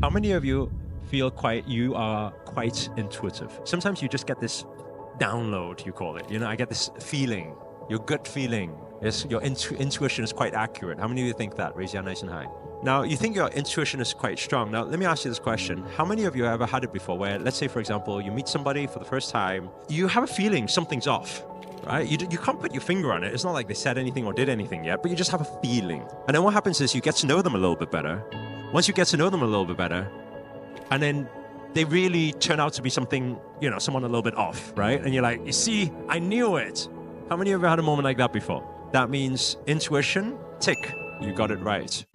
How many of you feel you are quite intuitive? Sometimes you just get this download, you call it. You know, I get this feeling, your gut feeling. Your intuition is quite accurate. How many of you think that? Raise your hand nice and high. Now, you think your intuition is quite strong. Now, let me ask you this question. How many of you have ever had it before where, let's say, for example, you meet somebody for the first time, you have a feeling something's off, right? You can't put your finger on it. It's not like they said anything or did anything yet, but you just have a feeling. And then what happens is you get to know them a little bit better. Once you get to know them a little bit better, and then they really turn out to be something, someone a little bit off, right? And you're like, you see, I knew it. How many of you had a moment like that before? That means intuition, tick, you got it right.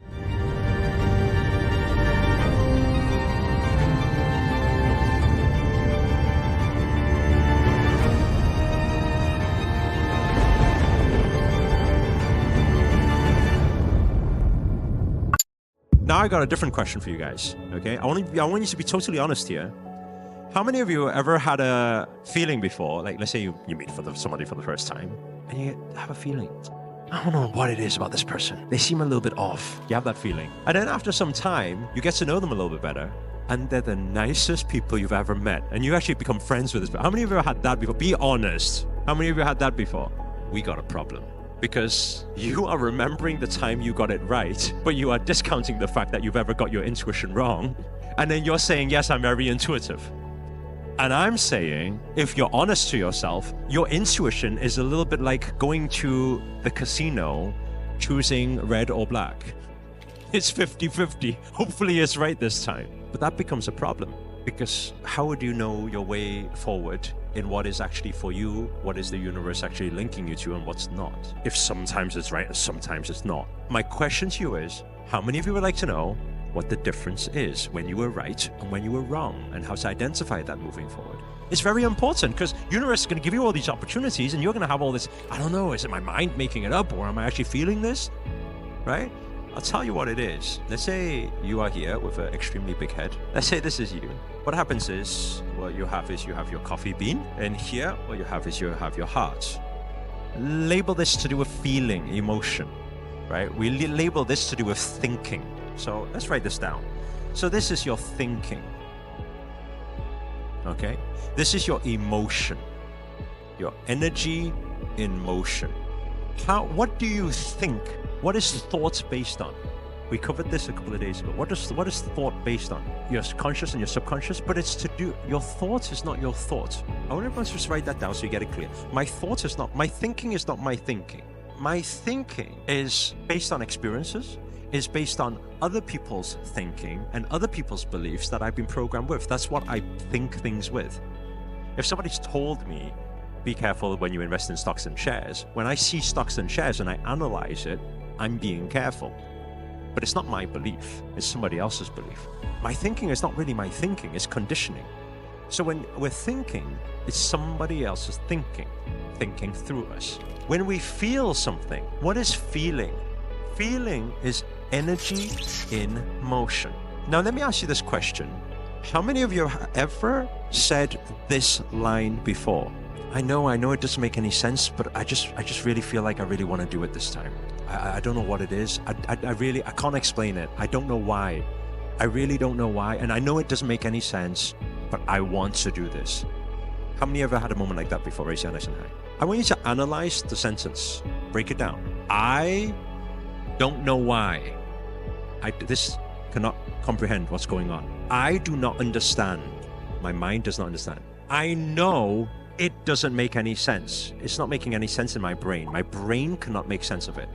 Now I got a different question for you guys, okay? I want you to be totally honest here. How many of you ever had a feeling before, like let's say you meet somebody for the first time, and you have a feeling, I don't know what it is about this person. They seem a little bit off. You have that feeling. And then after some time, you get to know them a little bit better, and they're the nicest people you've ever met, and you actually become friends with this. How many of you have had that before? Be honest. How many of you had that before? We got a problem. Because you are remembering the time you got it right, but you are discounting the fact that you've ever got your intuition wrong. And then you're saying, yes, I'm very intuitive. And I'm saying, if you're honest to yourself, your intuition is a little bit like going to the casino, choosing red or black. It's 50-50. Hopefully it's right this time. But that becomes a problem. Because how would you know your way forward in what is actually for you, what is the universe actually linking you to, and what's not? If sometimes it's right and sometimes it's not. My question to you is, how many of you would like to know what the difference is when you were right and when you were wrong, and how to identify that moving forward? It's very important because universe is going to give you all these opportunities, and you're going to have all this, I don't know, is it my mind making it up, or am I actually feeling this, right? I'll tell you what it is. Let's say you are here with an extremely big head. Let's say this is you. What happens is, what you have your coffee bean, and here what you have is you have your heart. Label this to do with feeling, emotion, right? We label this to do with thinking. So let's write this down. So this is your thinking, okay? This is your emotion, your energy in motion. What do you think? What is thought based on? We covered this a couple of days ago. What is thought based on? Your conscious and your subconscious, but it's to do, your thought is not your thought. I want everyone to just write that down so you get it clear. My thinking is not my thinking. My thinking is based on experiences, is based on other people's thinking and other people's beliefs that I've been programmed with. That's what I think things with. If somebody's told me, be careful when you invest in stocks and shares, when I see stocks and shares and I analyze it, I'm being careful. But it's not my belief, it's somebody else's belief. My thinking is not really my thinking, it's conditioning. So when we're thinking, it's somebody else's thinking through us. When we feel something, what is feeling? Feeling is energy in motion. Now let me ask you this question. How many of you have ever said this line before? I know it doesn't make any sense, but I just really feel like I really want to do it this time. I don't know what it is. I can't explain it. I don't know why. I really don't know why. And I know it doesn't make any sense, but I want to do this. How many of you had a moment like that before? Raise your hand nice and high. I want you to analyze the sentence. Break it down. I don't know why. This cannot comprehend what's going on. I do not understand. My mind does not understand. I know it doesn't make any sense. It's not making any sense in my brain. My brain cannot make sense of it.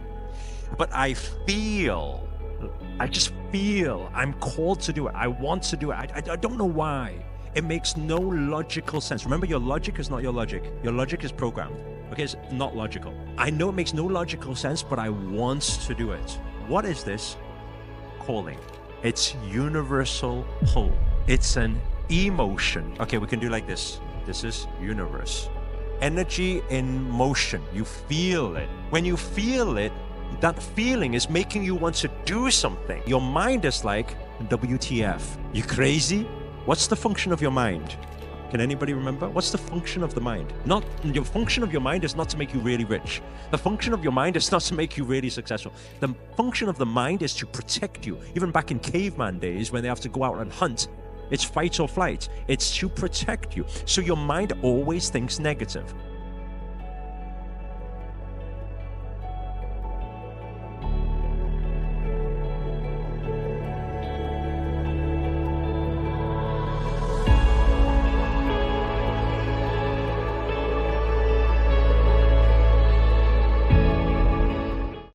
But I just feel I'm called to do it. I want to do it. I don't know why. It makes no logical sense. Remember, your logic is not your logic. Your logic is programmed. Okay, it's not logical. I know it makes no logical sense, but I want to do it. What is this? Calling. It's universal pull. It's an emotion. Okay, we can do like this. This is universe. Energy in motion. You feel it. When you feel it, that feeling is making you want to do something. Your mind is like, WTF? You crazy? What's the function of your mind? Can anybody remember? What's the function of the mind? Not your function of your mind is not to make you really rich. The function of your mind is not to make you really successful. The function of the mind is to protect you. Even back in caveman days when they have to go out and hunt, it's fight or flight. It's to protect you. So your mind always thinks negative.